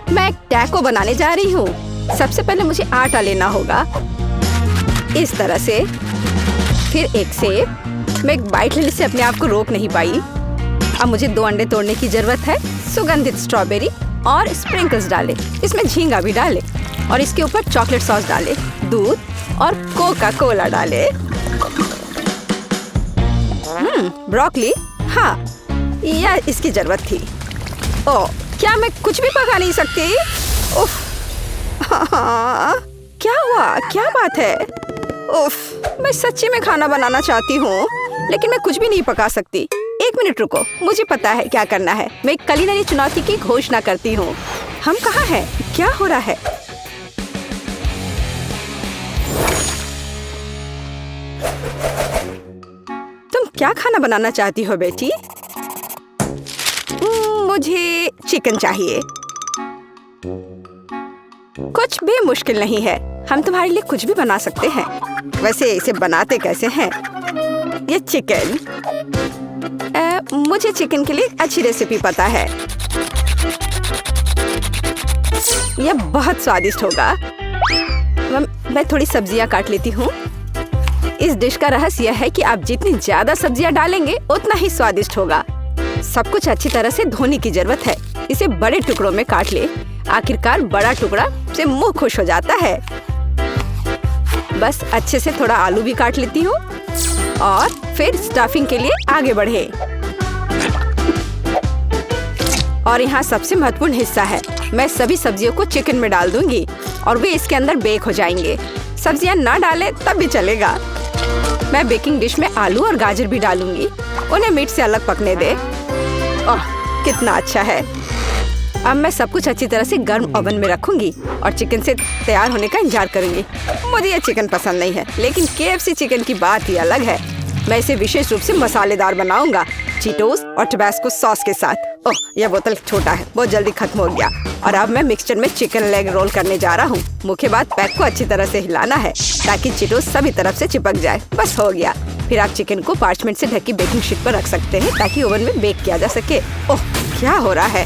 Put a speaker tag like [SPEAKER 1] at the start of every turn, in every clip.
[SPEAKER 1] मैं एक टैको बनाने जा रही हूँ। सबसे पहले मुझे आटा लेना होगा, इस तरह से। फिर एक सेब। मैं एक बाइट लेने से अपने आप को रोक नहीं पाई। अब मुझे 2 अंडे तोड़ने की जरूरत है। सुगंधित स्ट्रॉबेरी और स्प्रिंकल्स डाले, इसमें झींगा भी डाले और इसके ऊपर चॉकलेट सॉस डाले, दूध और कोका कोला डाले। ब्रोकली, हाँ, यह इसकी जरूरत थी। ओह, क्या मैं कुछ भी पका नहीं सकती? उफ, क्या हुआ? क्या बात है? उफ, मैं सच्ची में खाना बनाना चाहती हूँ, लेकिन मैं कुछ भी नहीं पका सकती। 1 मिनट रुको, मुझे पता है क्या करना है। मैं एक कुलिनरी चुनौती की घोषणा करती हूँ। हम कहाँ हैं? क्या हो रहा है? तुम क्या खाना बनाना चाहती हो बेटी? मुझे चिकन चाहिए। कुछ भी मुश्किल नहीं है, हम तुम्हारे लिए कुछ भी बना सकते हैं। वैसे इसे बनाते कैसे हैं? ये चिकन, मुझे चिकन के लिए अच्छी रेसिपी पता है। यह बहुत स्वादिष्ट होगा। मैं थोड़ी सब्जियां काट लेती हूँ। इस डिश का रहस्य यह है कि आप जितनी ज्यादा सब्जियां डालेंगे उतना ही स्वादिष्ट होगा। सब कुछ अच्छी तरह से धोने की जरूरत है। इसे बड़े टुकड़ों में काट ले। आखिरकार बड़ा टुकड़ा से मुंह खुश हो जाता है। बस अच्छे से थोड़ा आलू भी काट लेती हूँ और फिर स्टफिंग के लिए आगे बढ़े। और यहाँ सबसे महत्वपूर्ण हिस्सा है, मैं सभी सब्जियों को चिकन में डाल दूंगी और वे इसके अंदर बेक हो जाएंगे। सब्जियां ना डालें तब भी चलेगा। मैं बेकिंग डिश में आलू और गाजर भी डालूंगी। उन्हें मीट से अलग पकने दे। ओह, कितना अच्छा है। अब मैं सब कुछ अच्छी तरह से गर्म ओवन में रखूंगी और चिकन से तैयार होने का इंतजार करूंगी। मुझे ये चिकन पसंद नहीं है, लेकिन KFC चिकन की बात ही अलग है। मैं इसे विशेष रूप से मसालेदार बनाऊंगा, चीटोस और टबास्को सॉस के साथ। ओह, यह बोतल छोटा है, बहुत जल्दी खत्म हो गया। और अब मैं मिक्सचर में चिकन लेग रोल करने जा रहा हूँ। मुख्य बात, पैक को अच्छी तरह से हिलाना है ताकि चीटोस सभी तरफ से चिपक जाए। बस हो गया। फिर आप चिकन को पार्चमेंट से ढकी बेकिंग शीट पर रख सकते हैं ताकि ओवन में बेक किया जा सके। ओह, क्या हो रहा है?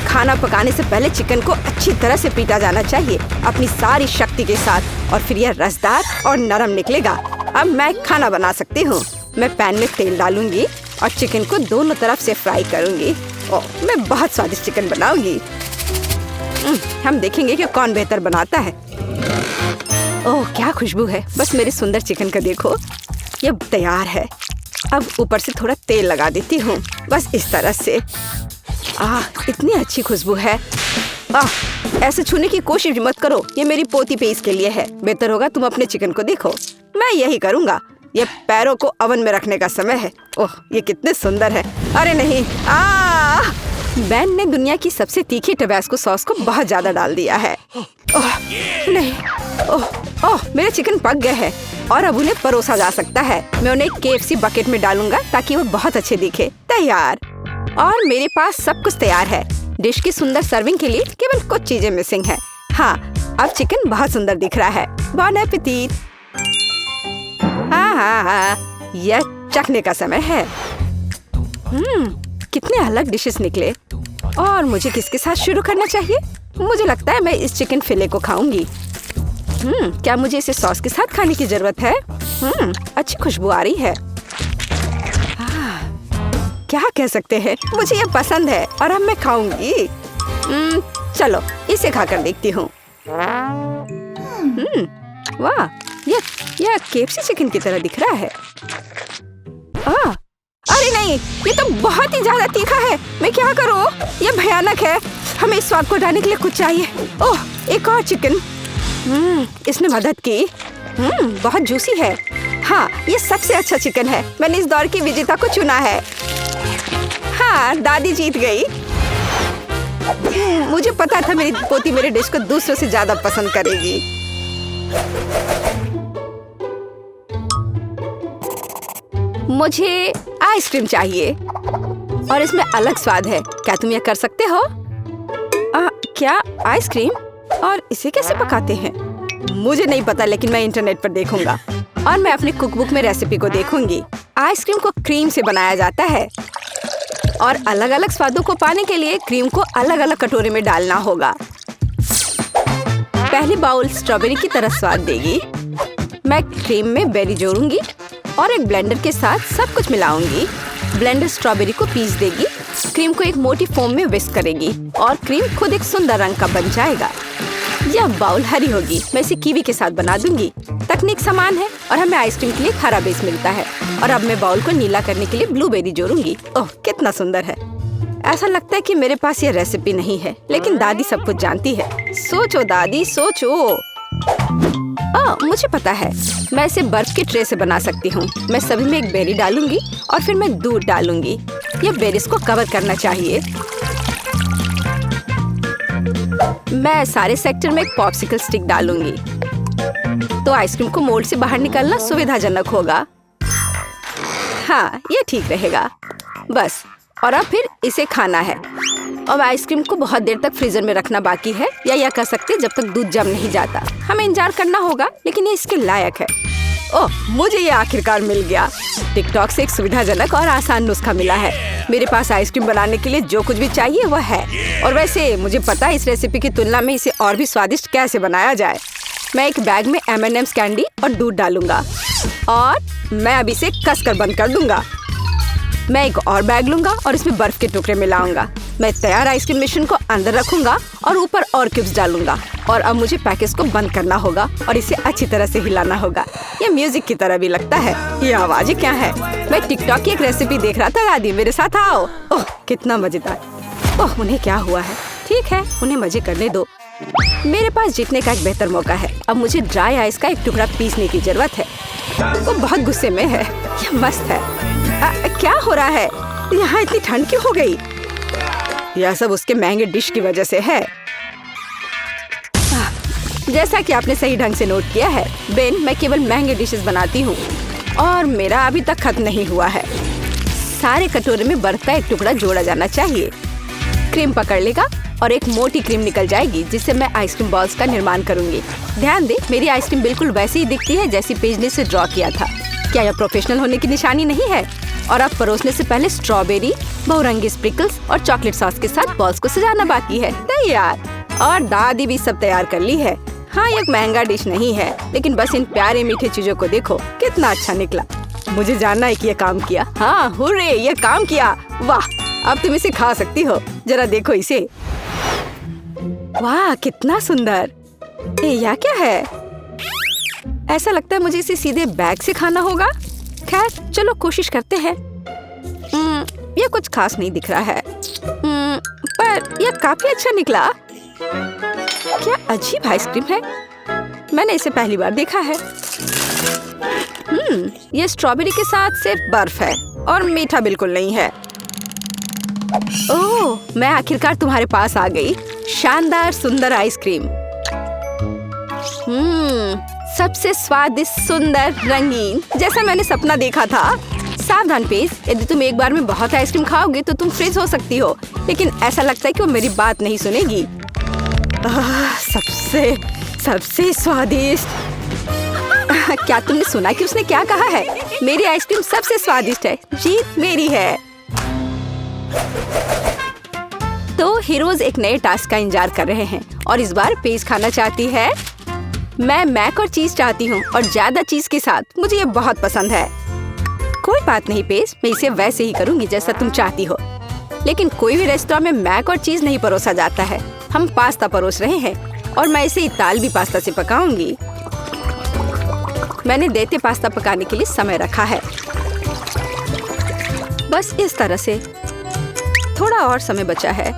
[SPEAKER 1] खाना पकाने से पहले चिकन को अच्छी तरह से पीटा जाना चाहिए अपनी सारी शक्ति के साथ, और फिर यह रसदार और नरम निकलेगा। अब मैं खाना बना सकती हूँ। मैं पैन में तेल डालूंगी और चिकन को दोनों तरफ से फ्राई करूंगी। ओह, मैं बहुत स्वादिष्ट चिकन बनाऊंगी। हम देखेंगे कि कौन बेहतर बनाता है। ओह, क्या खुशबू है। बस मेरे सुंदर चिकन का देखो, ये तैयार है। अब ऊपर से थोड़ा तेल लगा देती हूँ, बस इस तरह से। इतनी अच्छी खुशबू है। ऐसे छूने की कोशिश मत करो, ये मेरी पोती पे इसके लिए है। बेहतर होगा तुम अपने चिकन को देखो। मैं यही करूँगा। ये पैरों को ओवन में रखने का समय है। ओह, ये कितने सुंदर है। अरे नहीं, बेन ने दुनिया की सबसे तीखी टबास्को सॉस को बहुत ज्यादा डाल दिया है। ओह नहीं, ओह, मेरे चिकन पक गए हैं और अब उन्हें परोसा जा सकता है। मैं उन्हें KFC बकेट में डालूंगा ताकि वो बहुत अच्छे दिखे। तैयार। और मेरे पास सब कुछ तैयार है। डिश की सुंदर सर्विंग के लिए केवल कुछ चीजें मिसिंग है। हाँ, अब चिकन बहुत सुंदर दिख रहा है। बॉन एपेटिट। हाँ, यह चखने का समय है। कितने अलग डिशेस निकले। और मुझे किसके साथ शुरू करना चाहिए? मुझे लगता है मैं इस चिकन फिले को खाऊंगी। क्या मुझे इसे सॉस के साथ खाने की जरूरत है? अच्छी खुशबू आ रही है। क्या कह सकते हैं, मुझे ये पसंद है और अब मैं खाऊंगी। चलो इसे खाकर देखती हूँ। वाह, यह KFC चिकन की तरह दिख रहा है। अरे नहीं, ये तो बहुत ही ज्यादा तीखा है। मैं क्या करूँ? ये भयानक है। हमें इस स्वाद को हटाने के लिए कुछ चाहिए। ओह, एक और चिकन। इसने मदद की। बहुत जूसी है। हाँ, ये सबसे अच्छा चिकन है। मैंने इस दौर की विजेता को चुना है। हाँ, दादी जीत गई। मुझे पता था मेरी पोती मेरे डिश को दूसरों से ज्यादा पसंद करेगी। मुझे आइसक्रीम चाहिए और इसमें अलग स्वाद है। क्या तुम यह कर सकते हो? क्या आइसक्रीम? और इसे कैसे पकाते हैं? मुझे नहीं पता, लेकिन मैं इंटरनेट पर देखूंगा और मैं अपने कुकबुक में रेसिपी को देखूंगी। आइसक्रीम को क्रीम से बनाया जाता है। और अलग अलग स्वादों को पाने के लिए क्रीम को अलग अलग कटोरे में डालना होगा। पहली बाउल स्ट्रॉबेरी की तरह स्वाद देगी। मैं क्रीम में बेरी जोड़ूंगी और एक ब्लेंडर के साथ सब कुछ मिलाऊंगी। ब्लेंडर स्ट्रॉबेरी को पीस देगी, क्रीम को एक मोटी फोम में विस्क करेगी और क्रीम खुद एक सुंदर रंग का बन जाएगा। यह बाउल हरी होगी, मैं इसे कीवी के साथ बना दूंगी। तकनीक समान है और हमें आइसक्रीम के लिए हरा बेस मिलता है। और अब मैं बाउल को नीला करने के लिए ब्लूबेरी जोड़ूंगी। ओह, कितना सुंदर है। ऐसा लगता है कि मेरे पास ये रेसिपी नहीं है, लेकिन दादी सब कुछ जानती है। सोचो दादी, सोचो। मुझे पता है, मैं इसे बर्फ के ट्रे से बना सकती हूँ। मैं सभी में एक बेरी डालूंगी और फिर मैं दूध डालूंगी। ये बेरीज को कवर करना चाहिए। मैं सारे सेक्टर में एक पॉप्सिकल स्टिक डालूंगी, तो आइसक्रीम को मोल्ड से बाहर निकलना सुविधाजनक होगा। हाँ, ये ठीक रहेगा। बस, और अब फिर इसे खाना है। अब आइसक्रीम को बहुत देर तक फ्रीजर में रखना बाकी है, या यह कह सकते हैं जब तक दूध जम नहीं जाता। हमें इंतजार करना होगा, लेकिन ये इसके लायक है। ओह, मुझे ये आखिरकार मिल गया। टिकटॉक से एक सुविधाजनक और आसान नुस्खा मिला है। मेरे पास आइसक्रीम बनाने के लिए जो कुछ भी चाहिए वह है। और वैसे मुझे पता है इस रेसिपी की तुलना में इसे और भी स्वादिष्ट कैसे बनाया जाए। मैं एक बैग में M&M's कैंडी और दूध डालूंगा और मैं अब इसे कसकर बंद कर दूंगा। मैं एक और बैग लूंगा और इसमें बर्फ के टुकड़े मिलाऊंगा। मैं तैयार आइसक्रीम मिश्रण को अंदर रखूंगा और ऊपर और क्यूब्स डालूंगा। और अब मुझे पैकेज को बंद करना होगा और इसे अच्छी तरह से हिलाना होगा। ये म्यूजिक की तरह भी लगता है। ये आवाजें क्या है? मैं टिकटॉक की एक रेसिपी देख रहा था। दादी, मेरे साथ आओ। ओह, कितना मजेदार। ओह, उन्हें क्या हुआ है? ठीक है, उन्हें मजे करने दो। मेरे पास जीतने का एक बेहतर मौका है। अब मुझे ड्राई आइस का एक टुकड़ा पीसने की जरूरत है। वो बहुत गुस्से में है। ये मस्त है। क्या हो रहा है? यहाँ इतनी ठंड क्यों हो गई? यह सब उसके महंगे डिश की वजह से है। जैसा कि आपने सही ढंग से नोट किया है बेन, मैं केवल महंगे डिशेस बनाती हूँ और मेरा अभी तक खत्म नहीं हुआ है। सारे कटोरे में बर्फ का एक टुकड़ा जोड़ा जाना चाहिए। क्रीम पकड़ लेगा और एक मोटी क्रीम निकल जाएगी, जिससे मैं आइसक्रीम बॉल्स का निर्माण करूंगी। ध्यान दे, मेरी आइसक्रीम बिल्कुल वैसी ही दिखती है जैसी पेज ने इसे ड्रॉ किया था। क्या यह प्रोफेशनल होने की निशानी नहीं है? और अब परोसने से पहले स्ट्रॉबेरी, बहुरंगी स्प्रिंकल्स और चॉकलेट सॉस के साथ बॉल्स को सजाना बाकी है। तैयार। और दादी भी सब तैयार कर ली है। हाँ, ये एक महंगा डिश नहीं है, लेकिन बस इन प्यारे मीठे चीजों को देखो, कितना अच्छा निकला। मुझे जानना है कि ये काम किया। हाँ, हुर्रे, ये काम किया। वाह, अब तुम इसे खा सकती हो। जरा देखो इसे। वाह, कितना सुंदर। यह क्या है? ऐसा लगता है मुझे इसे सीधे बैग से खाना होगा। खैर, चलो कोशिश करते हैं। यह कुछ खास नहीं दिख रहा है, पर यह काफी अच्छा निकला। क्या अजीब आइसक्रीम है। मैंने इसे पहली बार देखा है। यह स्ट्रॉबेरी के साथ सिर्फ बर्फ है और मीठा बिल्कुल नहीं है। ओह, मैं आखिरकार तुम्हारे पास आ गई। शानदार सुंदर आइसक्रीम। सबसे स्वादिष्ट, सुंदर, रंगीन, जैसा मैंने सपना देखा था। सावधान पेज, यदि तुम एक बार में बहुत आइसक्रीम खाओगे तो तुम फ्रीज हो सकती हो। लेकिन ऐसा लगता है कि वो मेरी बात नहीं सुनेगी। सबसे स्वादिष्ट। क्या तुमने सुना कि उसने क्या कहा है? मेरी आइसक्रीम सबसे स्वादिष्ट है। जीत मेरी है। तो हीरोज एक नए टास्क का इंतजार कर रहे हैं और इस बार पेज खाना चाहती है। मैं मैक और चीज चाहती हूँ और ज्यादा चीज के साथ। मुझे ये बहुत पसंद है। कोई बात नहीं पेज, मैं इसे वैसे ही करूँगी जैसा तुम चाहती हो। लेकिन कोई भी रेस्टोरेंट में मैक और चीज नहीं परोसा जाता है। हम पास्ता परोस रहे हैं और मैं इसे इतालवी पास्ता से पकाऊंगी। मैंने देते पास्ता पकाने के लिए समय रखा है। बस इस तरह से। थोड़ा और समय बचा है।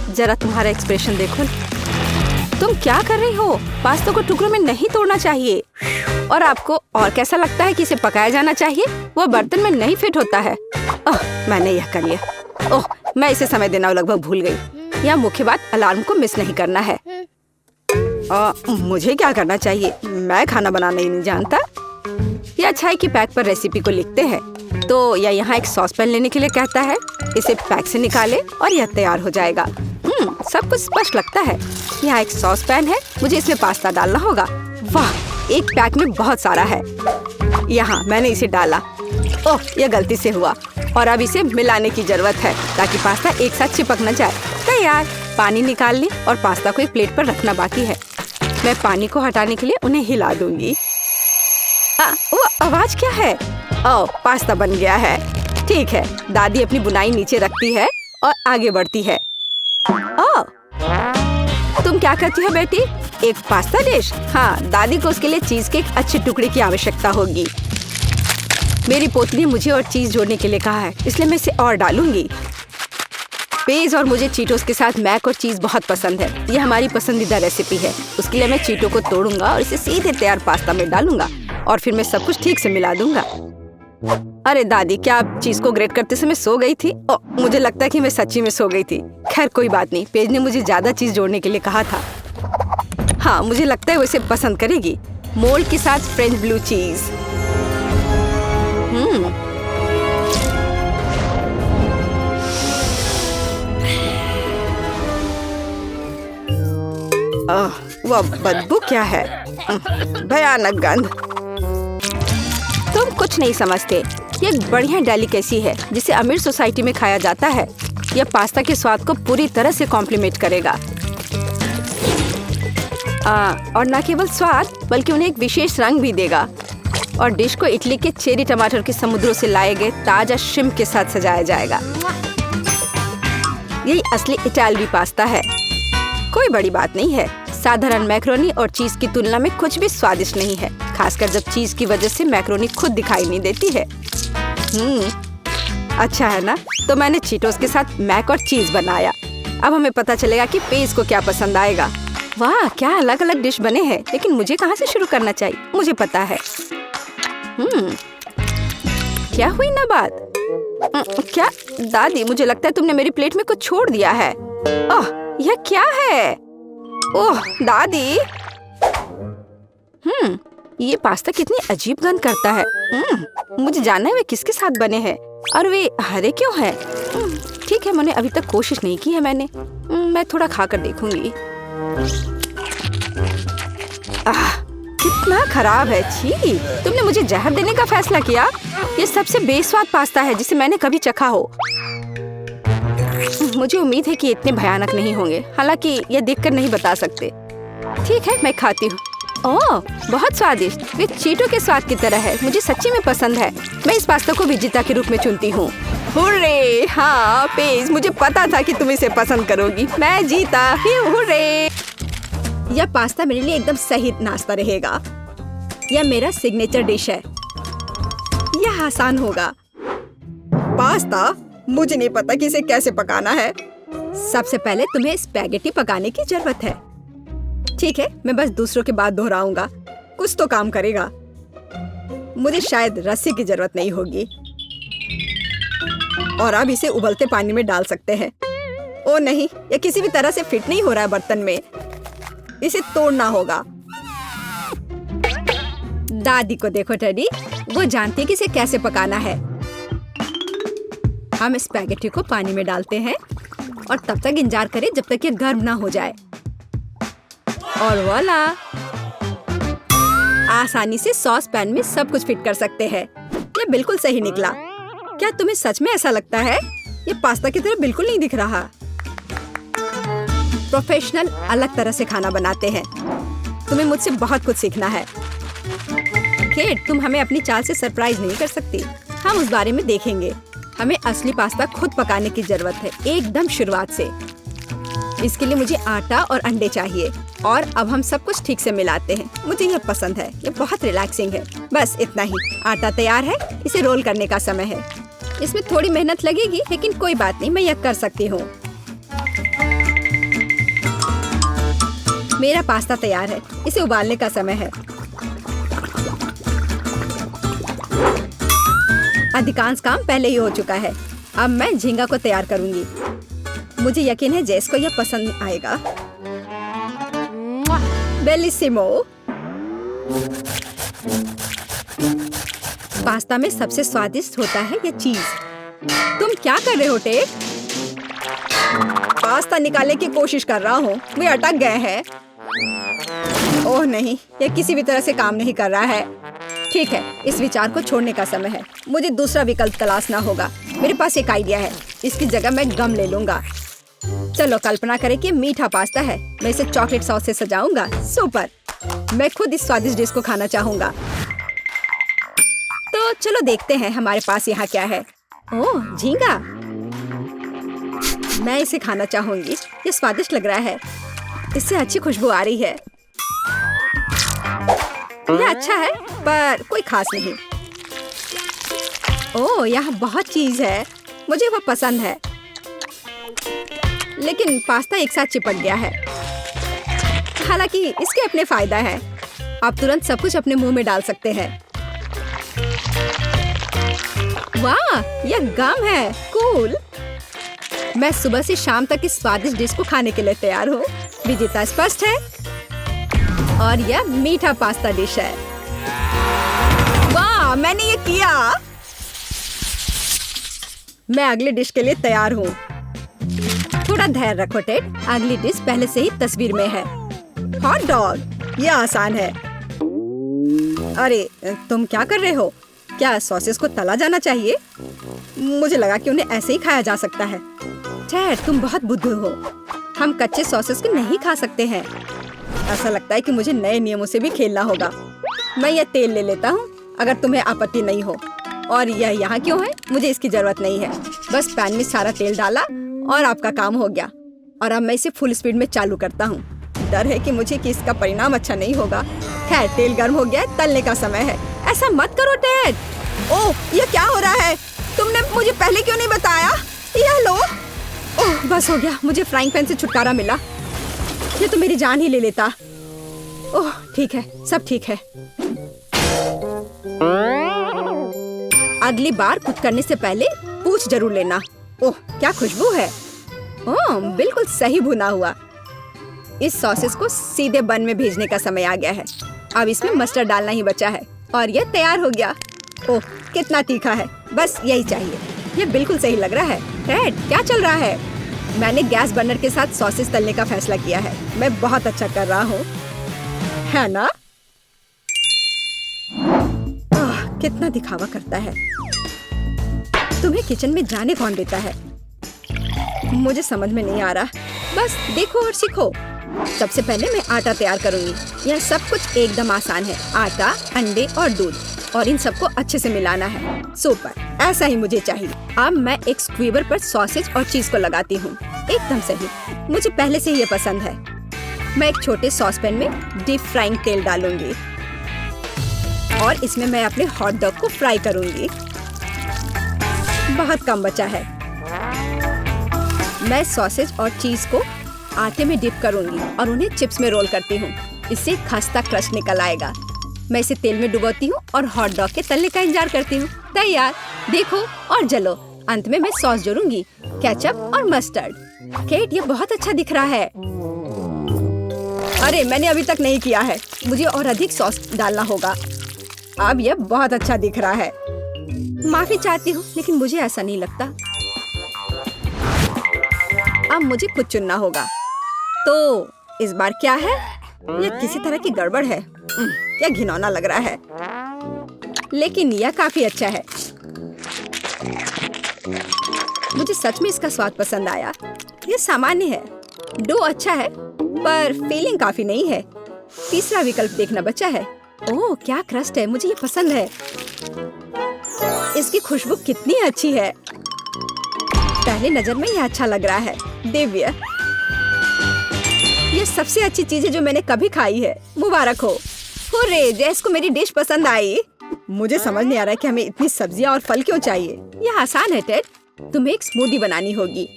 [SPEAKER 1] जरा तुम्हारा एक्सप्रेशन देखो। तुम क्या कर रही हो? पास्ता को टुकड़ों में नहीं तोड़ना चाहिए। और आपको और कैसा लगता है कि इसे पकाया जाना चाहिए? वह बर्तन में नहीं फिट होता है। मैंने यह कर लिया। मैं इसे समय देना लगभग भूल गई। यह मुख्य बात, अलार्म को मिस नहीं करना है। मुझे क्या करना चाहिए? मैं खाना बनाना ही नहीं जानता। यह अच्छा है कि पैक पर रेसिपी को लिखते हैं। तो यह यहाँ एक सॉस पैन लेने के लिए कहता है। इसे पैक से निकाले और यह तैयार हो जाएगा। सब कुछ स्पष्ट लगता है। यहाँ एक सॉस पैन है, मुझे इसमें पास्ता डालना होगा। वाह, एक पैक में बहुत सारा है। यहाँ मैंने इसे डाला। ओह, यह गलती से हुआ। और अब इसे मिलाने की जरूरत है ताकि पास्ता एक साथ चिपक न जाए। तैयार। पानी निकाल ली और पास्ता को एक प्लेट पर रखना बाकी है। मैं पानी को हटाने के लिए उन्हें हिला दूंगी। वो आवाज क्या है? ओह, पास्ता बन गया है। ठीक है, दादी अपनी बुनाई नीचे रखती है और आगे बढ़ती है। ओह, तुम क्या करती हो बेटी? एक पास्ता डिश? हाँ, दादी को उसके लिए चीज के एक अच्छे टुकड़े की आवश्यकता होगी। मेरी पोती ने मुझे और चीज जोड़ने के लिए कहा है, इसलिए मैं इसे और डालूंगी। पेज और मुझे चीटोस के साथ मैक और चीज बहुत पसंद है। यह हमारी पसंदीदा रेसिपी है। उसके लिए मैं चीटो को तोड़ूंगा और इसे सीधे तैयार पास्ता में डालूंगा और फिर मैं सब कुछ ठीक से मिला दूंगा। अरे दादी, क्या आप चीज को ग्रेट करते समय सो गई थी? मुझे लगता है कि मैं सच्ची में सो गई थी। खैर कोई बात नहीं, पेज ने मुझे ज्यादा चीज जोड़ने के लिए कहा था। हाँ, मुझे लगता है वो इसे पसंद करेगी। मोल्ड के साथ फ्रेंच ब्लू चीज। वह बदबू क्या है? भयानक गंध। तुम कुछ नहीं समझते। ये एक बढ़िया डेलिकेसी है जिसे अमीर सोसाइटी में खाया जाता है। यह पास्ता के स्वाद को पूरी तरह से कॉम्प्लीमेंट करेगा। और न केवल स्वाद बल्कि उन्हें एक विशेष रंग भी देगा। और डिश को इटली के चेरी टमाटर के समुद्रों से लाए गए ताजा श्रिम्प के साथ सजाया जाएगा। यही असली इटालवी पास्ता है। कोई बड़ी बात नहीं है। साधारण मैक्रोनी और चीज की तुलना में कुछ भी स्वादिष्ट नहीं है, खासकर जब चीज की वजह से मैक्रोनी खुद दिखाई नहीं देती है। अच्छा है ना? तो मैंने चीटोस के साथ मैक और चीज बनाया। अब हमें पता चलेगा कि पेज को क्या पसंद आएगा। वाह, क्या अलग अलग डिश बने हैं, लेकिन मुझे कहाँ से शुरू करना चाहिए? मुझे पता है। क्या हुई ना बात? क्या दादी, मुझे लगता है तुमने मेरी प्लेट में कुछ छोड़ दिया है। ओह, यह क्या है? ओह दादी, ये पास्ता कितनी अजीब गंध करता है। मुझे जानना है वे किसके साथ बने हैं और वे हरे क्यों हैं। ठीक है, मैंने अभी तक कोशिश नहीं की है। मैं थोड़ा खाकर देखूंगी। कितना खराब है। छी, तुमने मुझे जहर देने का फैसला किया। ये सबसे बेस्वाद पास्ता है जिसे मैंने कभी चखा हो। मुझे उम्मीद है कि इतने भयानक नहीं होंगे, हालांकि यह देखकर नहीं बता सकते। ठीक है, मैं खाती हूँ। ओह, बहुत स्वादिष्ट। वे चीटो के स्वाद की तरह है। मुझे सच्ची में पसंद है। मैं इस पास्ता को विजेता के रूप में चुनती हूँ। हुर्रे! हाँ पेज, मुझे पता था कि तुम इसे पसंद करोगी। मैं जीता। हुर्रे! यह पास्ता मेरे लिए एकदम सही नाश्ता रहेगा। यह मेरा सिग्नेचर डिश है। यह आसान होगा। पास्ता? मुझे नहीं पता कि इसे कैसे पकाना है। सबसे पहले तुम्हें स्पैगेटी पकाने की जरूरत है। ठीक है, मैं बस दूसरों के बाद दोहराऊंगा। कुछ तो काम करेगा। मुझे शायद रस्सी की जरूरत नहीं होगी। और अब इसे उबलते पानी में डाल सकते हैं। ओ नहीं, यह किसी भी तरह से फिट नहीं हो रहा है बर्तन में। इसे तोड़ना होगा। दादी को देखो टेडी, वो जानती है कि इसे कैसे पकाना है। हम स्पैगेटी को पानी में डालते हैं और तब तक इंतजार करें जब तक ये गर्म ना हो जाए। और वाला, आसानी से सॉस पैन में सब कुछ फिट कर सकते हैं। ये बिल्कुल सही निकला। क्या तुम्हें सच में ऐसा लगता है? ये पास्ता की तरह बिल्कुल नहीं दिख रहा। प्रोफेशनल अलग तरह से खाना बनाते हैं। तुम्हें मुझसे बहुत कुछ सीखना है। केट, तुम हमें अपनी चाल से सरप्राइज नहीं कर सकती। हम उस बारे में देखेंगे। हमें असली पास्ता खुद पकाने की जरूरत है, एकदम शुरुआत से। इसके लिए मुझे आटा और अंडे चाहिए। और अब हम सब कुछ ठीक से मिलाते हैं। मुझे यह पसंद है। ये बहुत रिलैक्सिंग है। बस इतना ही। आटा तैयार है। इसे रोल करने का समय है। इसमें थोड़ी मेहनत लगेगी, लेकिन कोई बात नहीं, मैं यह कर सकती हूँ। मेरा पास्ता तैयार है। इसे उबालने का समय है। अधिकांश काम पहले ही हो चुका है। अब मैं झींगा को तैयार करूंगी। मुझे यकीन है जेस को यह पसंद आएगा। बेलिसिमो। पास्ता में सबसे स्वादिष्ट होता है यह चीज। तुम क्या कर रहे हो टेक? पास्ता निकालने की कोशिश कर रहा हूँ। वे अटक गए हैं। ओह नहीं, यह किसी भी तरह से काम नहीं कर रहा है। ठीक है, इस विचार को छोड़ने का समय है। मुझे दूसरा विकल्प तलाशना होगा। मेरे पास एक आइडिया है। इसकी जगह मैं गम ले लूंगा। चलो कल्पना करें कि मीठा पास्ता है। मैं इसे चॉकलेट सॉस से सजाऊंगा। सुपर। मैं खुद इस स्वादिष्ट डिश को खाना चाहूंगा। तो चलो देखते हैं हमारे पास यहाँ क्या है। ओह, झींगा। मैं इसे खाना चाहूंगी। ये स्वादिष्ट लग रहा है। इससे अच्छी खुशबू आ रही है। यह अच्छा है पर कोई खास नहीं। ओह, यहाँ बहुत चीज है। मुझे वो पसंद है। लेकिन पास्ता एक साथ चिपक गया है। हालांकि इसके अपने फायदा है। आप तुरंत सब कुछ अपने मुंह में डाल सकते हैं। वाह, यह गम है। कूल। मैं सुबह से शाम तक इस स्वादिष्ट डिश को खाने के लिए तैयार हूँ। विजेता स्पष्ट है और यह मीठा पास्ता डिश है। वाह, मैंने ये किया। मैं अगली डिश के लिए तैयार हूँ। थोड़ा धैर्य रखो टेड। अगली डिश पहले से ही तस्वीर में है। Hot dog. यह आसान है। अरे तुम क्या कर रहे हो? क्या सॉसेस को तला जाना चाहिए? मुझे लगा कि उन्हें ऐसे ही खाया जा सकता है। टेड, तुम बहुत बुद्धू हो। हम कच्चे सॉसेस को नहीं खा सकते हैं। ऐसा लगता है कि मुझे नए नियमों से भी खेलना होगा। मैं यह तेल ले लेता हूँ अगर तुम्हें आपत्ति नहीं हो। और यह यहाँ क्यों है? मुझे इसकी जरूरत नहीं है। बस पैन में सारा तेल डाला और आपका काम हो गया। और अब मैं इसे फुल स्पीड में चालू करता हूँ। डर है कि इसका परिणाम अच्छा नहीं होगा। खैर, तेल गर्म हो गया है। तलने का समय है। ऐसा मत करो टेड। ओह, यह क्या हो रहा है? तुमने मुझे पहले क्यों नहीं बताया? यह लो। ओह, बस हो गया। मुझे फ्राइंग पैन से छुटकारा मिला। ये तो मेरी जान ही ले लेता। ओह, ठीक है, सब ठीक है। अगली बार कुछ करने से पहले पूछ जरूर लेना। ओह, क्या खुशबू है। ओह, बिल्कुल सही भुना हुआ। इस सॉसेस को सीधे बन में भेजने का समय आ गया है। अब इसमें मस्टर्ड डालना ही बचा है और यह तैयार हो गया। ओह, कितना तीखा है। बस यही चाहिए। यह बिल्कुल सही लग रहा है। टेड, क्या चल रहा है? मैंने गैस बर्नर के साथ सॉसेस तलने का फैसला किया है। मैं बहुत अच्छा कर रहा हूँ, है ना? कितना दिखावा करता है। तुम्हें किचन में जाने कौन देता है? मुझे समझ में नहीं आ रहा। बस देखो और सीखो। सबसे पहले मैं आटा तैयार करूंगी। यह सब कुछ एकदम आसान है। आटा, अंडे और दूध, और इन सबको अच्छे से मिलाना है। सुपर, ऐसा ही मुझे चाहिए। अब मैं एक स्क्वीवर पर सॉसेज और चीज को लगाती हूँ। एकदम सही। मुझे पहले से ये पसंद है। मैं एक छोटे सॉस पैन में डीप फ्राइंग तेल डालूंगी और इसमें मैं अपने हॉट डॉग को फ्राई करूंगी। बहुत कम बचा है। मैं सॉसेज और चीज को आटे में डिप करूंगी और उन्हें चिप्स में रोल करती हूँ। इससे खस्ता क्रस्ट निकल आएगा। मैं इसे तेल में डुबोती हूँ और हॉट डॉग के तलने का इंतजार करती हूँ। तैयार। देखो और जलो। अंत में मैं सॉस जोड़ूंगी, केचप और मस्टर्ड। केट, ये बहुत अच्छा दिख रहा है। अरे, मैंने अभी तक नहीं किया है। मुझे और अधिक सॉस डालना होगा। अब यह बहुत अच्छा दिख रहा है। माफी चाहती हूँ, लेकिन मुझे ऐसा नहीं लगता। अब मुझे कुछ चुनना होगा। तो इस बार क्या है? यह किसी तरह की गड़बड़ है। क्या घिनौना लग रहा है, लेकिन यह काफी अच्छा है। मुझे सच में इसका स्वाद पसंद आया। यह सामान्य है। डो अच्छा है पर फीलिंग काफी नहीं है। तीसरा विकल्प देखना बचा है। ओह, क्या क्रस्ट है। मुझे ये पसंद है। इसकी खुशबू कितनी अच्छी है। पहली नजर में यह अच्छा लग रहा है। दिव्य। यह सबसे अच्छी चीज है जो मैंने कभी खाई है। मुबारक हो। हुर्रे, जैस को मेरी डिश पसंद आई। मुझे समझ नहीं आ रहा कि हमें इतनी सब्जियां और फल क्यों चाहिए। यह आसान है टेड। तुम्हें एक स्मूदी बनानी होगी।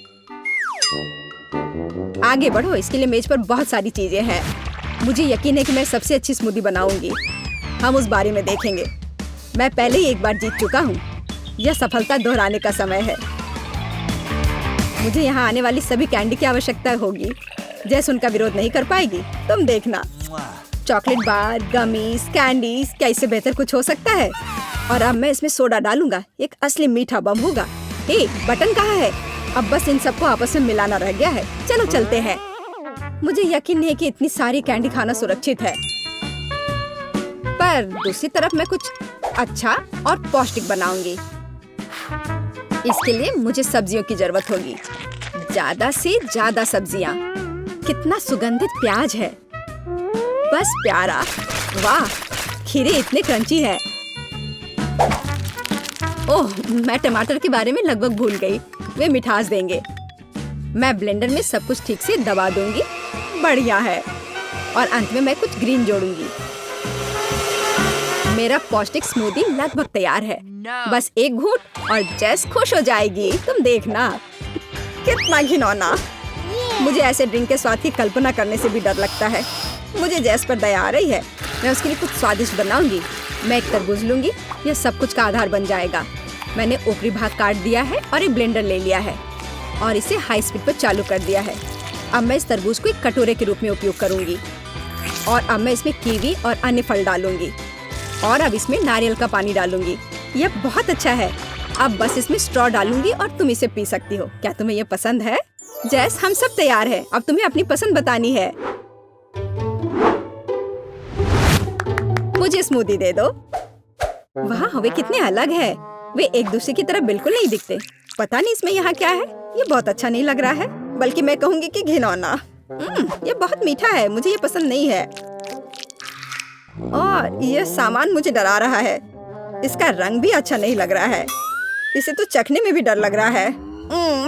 [SPEAKER 1] आगे बढ़ो। इसके लिए मेज पर बहुत सारी चीजें हैं। मुझे यकीन है कि मैं सबसे अच्छी स्मूदी बनाऊंगी। हम उस बारे में देखेंगे। मैं पहले ही एक बार जीत चुका हूँ। यह सफलता दोहराने का समय है। मुझे यहाँ आने वाली सभी कैंडी की आवश्यकता होगी। जैस उनका विरोध नहीं कर पाएगी। तुम देखना। चॉकलेट बार, गमीज, कैंडीज, क्या इससे बेहतर कुछ हो सकता है? और अब मैं इसमें सोडा डालूंगा। एक असली मीठा बम होगा। हे, बटन कहाँ है? अब बस इन सबको आपस में मिलाना रह गया है। चलो चलते हैं। मुझे यकीन नहीं कि इतनी सारी कैंडी खाना सुरक्षित है, पर दूसरी तरफ मैं कुछ अच्छा और पौष्टिक बनाऊंगी। इसके लिए मुझे सब्जियों की जरूरत होगी, ज्यादा से ज्यादा सब्जियाँ। कितना सुगंधित प्याज है, बस प्यारा। वाह, खीरे इतने क्रंची है। ओह, मैं टमाटर के बारे में लगभग भूल गई, वे मिठास देंगे। मैं ब्लेंडर में सब कुछ ठीक से दबा दूंगी। बढ़िया है। और अंत में मैं कुछ ग्रीन जोड़ूंगी। मेरा पौष्टिक स्मूदी लगभग तैयार है। बस एक घूंट और जेस खुश हो जाएगी। तुम देखना। कितना घिनौना। मुझे ऐसे ड्रिंक के स्वाद की कल्पना करने से भी डर लगता है। मुझे जेस पर दया आ रही है। मैं उसके लिए कुछ स्वादिष्ट बनाऊंगी। मैं एक तरबूज लूंगी, यह सब कुछ का आधार बन जाएगा। मैंने ऊपरी भाग काट दिया है और एक ब्लेंडर ले लिया है और इसे हाई स्पीड पर चालू कर दिया है। अब मैं इस तरबूज को एक कटोरे के रूप में उपयोग करूंगी और अब मैं इसमें कीवी और अन्य फल डालूंगी और अब इसमें नारियल का पानी डालूंगी। यह बहुत अच्छा है। अब बस इसमें स्ट्रॉ डालूंगी और तुम इसे पी सकती हो। क्या तुम्हें यह पसंद है? जैस, हम सब तैयार हैं। अब तुम्हें अपनी पसंद बतानी है। मुझे स्मूदी दे दो। वाह, वे कितने अलग है। वे एक दूसरे की तरह बिल्कुल नहीं दिखते। पता नहीं इसमें यहाँ क्या है। ये बहुत अच्छा नहीं लग रहा है, बल्कि मैं कहूँगी कि घिनौना। ये बहुत मीठा है, मुझे ये पसंद नहीं है। और यह सामान मुझे डरा रहा है। इसका रंग भी अच्छा नहीं लग रहा है। इसे तो चखने में भी डर लग रहा है।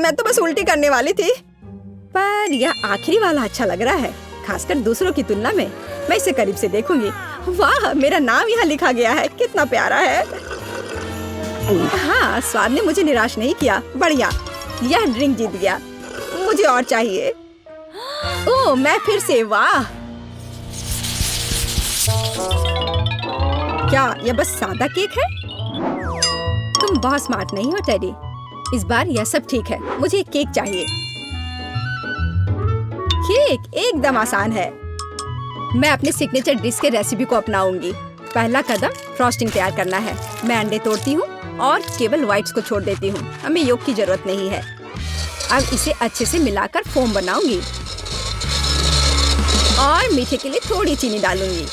[SPEAKER 1] मैं तो बस उल्टी करने वाली थी। पर यह आखिरी वाला अच्छा लग रहा है, खासकर दूसरों की तुलना में। मैं इसे करीब से देखूंगी। वाह, मेरा नाम यहाँ लिखा गया है। कितना प्यारा है। हाँ, स्वाद ने मुझे निराश नहीं किया। बढ़िया, यह ड्रिंक जीत गया। मुझे और चाहिए। ओह, मैं फिर से। वाह, क्या यह बस सादा केक है? तुम बहुत स्मार्ट नहीं हो टेडी। इस बार यह सब ठीक है। मुझे एक केक चाहिए। केक एकदम आसान है। मैं अपने सिग्नेचर डिश के रेसिपी को अपनाऊंगी। पहला कदम फ्रॉस्टिंग तैयार करना है। मैं अंडे तोड़ती हूँ और केवल व्हाइट्स को छोड़ देती हूँ। हमें योग की जरूरत नहीं है। अब इसे अच्छे से मिलाकर फोम बनाऊंगी और मीठे के लिए थोड़ी चीनी डालूंगी।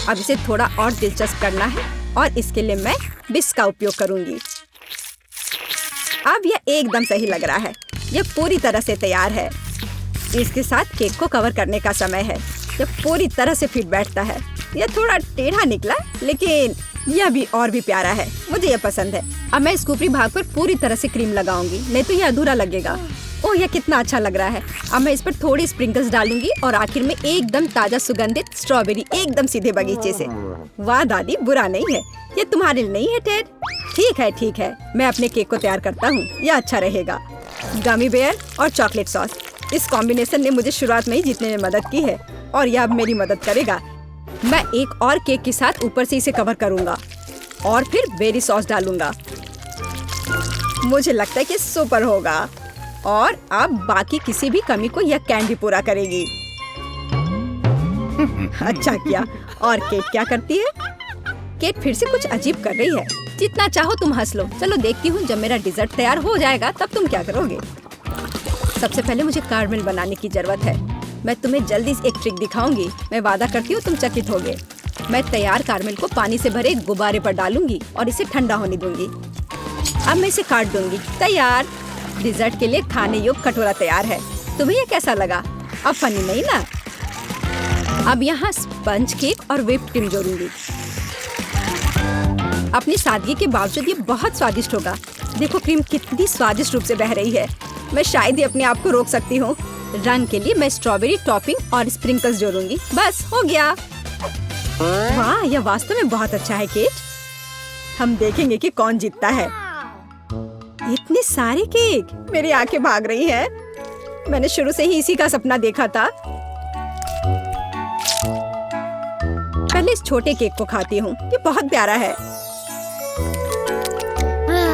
[SPEAKER 1] अब इसे थोड़ा और दिलचस्प करना है और इसके लिए मैं विस्क का उपयोग करूंगी। अब यह एकदम सही लग रहा है। यह पूरी तरह से तैयार है। इसके साथ केक को कवर करने का समय है। यह पूरी तरह से फिट बैठता है। यह थोड़ा टेढ़ा निकला, लेकिन यह भी और भी प्यारा है। मुझे यह पसंद है। अब मैं इस ऊपरी भाग पर पूरी तरह से क्रीम लगाऊंगी, नहीं तो यह अधूरा लगेगा। ओह, यह कितना अच्छा लग रहा है। अब मैं इस पर थोड़ी स्प्रिंकल्स डालूंगी और आखिर में एकदम ताजा सुगंधित स्ट्रॉबेरी, एकदम सीधे बगीचे से। वाह दादी, बुरा नहीं है। ये तुम्हारे लिए नहीं है टेड? ठीक है। मैं अपने केक को तैयार करता हूँ। यह अच्छा रहेगा। गमी बेयर और चॉकलेट सॉस, इस कॉम्बिनेशन ने मुझे शुरुआत में ही जीतने में मदद की है और यह अब मेरी मदद करेगा। मैं एक और केक के साथ ऊपर से इसे कवर करूंगा और फिर बेरी सॉस डालूंगा। मुझे लगता है कि सुपर होगा और अब बाकी किसी भी कमी को यह कैंडी पूरा करेगी। अच्छा किया। और केट क्या करती है? केट फिर से कुछ अजीब कर रही है। जितना चाहो तुम हंस लो। चलो देखती हूँ, जब मेरा डिजर्ट तैयार हो जाएगा तब तुम क्या करोगे। सबसे पहले मुझे कारमेल बनाने की जरूरत है। मैं तुम्हें जल्दी से एक ट्रिक दिखाऊंगी। मैं वादा करती हूँ तुम चकित होगे। मैं तैयार कारमेल को पानी से भरे एक गुब्बारे पर डालूंगी और इसे ठंडा होने दूंगी। अब मैं इसे काट दूंगी। तैयार। डिजर्ट के लिए खाने योग्य कटोरा तैयार है। तुम्हें ये कैसा लगा? अब फनी नहीं ना? अब यहाँ स्पंज केक और व्हिप्ड क्रीम जोड़ूंगी। अपनी सादगी के बावजूद ये बहुत स्वादिष्ट होगा। देखो क्रीम कितनी स्वादिष्ट रूप से बह रही है। मैं शायद ही अपने आप को रोक सकती हूँ। रंग के लिए मैं स्ट्रॉबेरी टॉपिंग और स्प्रिंकल्स जोड़ूंगी। बस हो गया। वाह, यह वास्तव में बहुत अच्छा है केट। हम देखेंगे कि कौन जीतता है। इतने सारे केक, मेरी आंखें भाग रही हैं। मैंने शुरू से ही इसी का सपना देखा था। पहले इस छोटे केक को खाती हूँ। ये बहुत प्यारा है,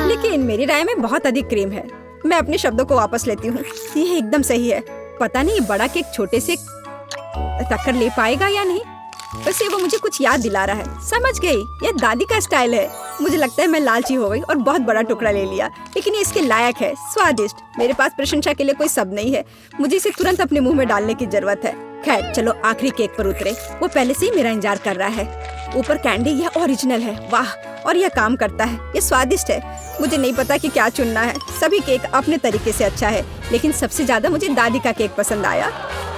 [SPEAKER 1] लेकिन मेरी राय में बहुत अधिक क्रीम है। मैं अपने शब्दों को वापस लेती हूँ। ये एकदम सही है। पता नहीं बड़ा केक छोटे से टक्कर ले पाएगा या नहीं। वैसे वो मुझे कुछ याद दिला रहा है। समझ गई, ये दादी का स्टाइल है। मुझे लगता है मैं लालची हो गई और बहुत बड़ा टुकड़ा ले लिया, लेकिन ये इसके लायक है। स्वादिष्ट। मेरे पास प्रशंसा के लिए कोई शब्द नहीं है। मुझे इसे तुरंत अपने मुंह में डालने की जरूरत है। खैर चलो आखिरी केक पर उतरे। वो पहले से ही मेरा इंतजार कर रहा है। ऊपर कैंडी, यह ओरिजिनल है। वाह, और यह काम करता है, ये स्वादिष्ट है। मुझे नहीं पता कि क्या चुनना है। सभी केक अपने तरीके से अच्छा है, लेकिन सबसे ज्यादा मुझे दादी का केक पसंद आया।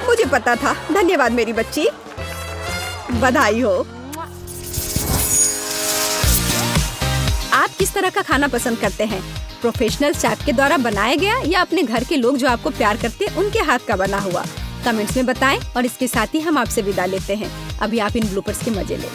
[SPEAKER 1] मुझे पता था। धन्यवाद मेरी बच्ची, बधाई हो। आप किस तरह का खाना पसंद करते हैं? प्रोफेशनल शेफ के द्वारा बनाया गया या अपने घर के लोग जो आपको प्यार करते हैं उनके हाथ का बना हुआ? कमेंट्स में बताएं। और इसके साथ ही हम आपसे विदा लेते हैं। अभी आप इन ब्लूपर्स के मजे लें।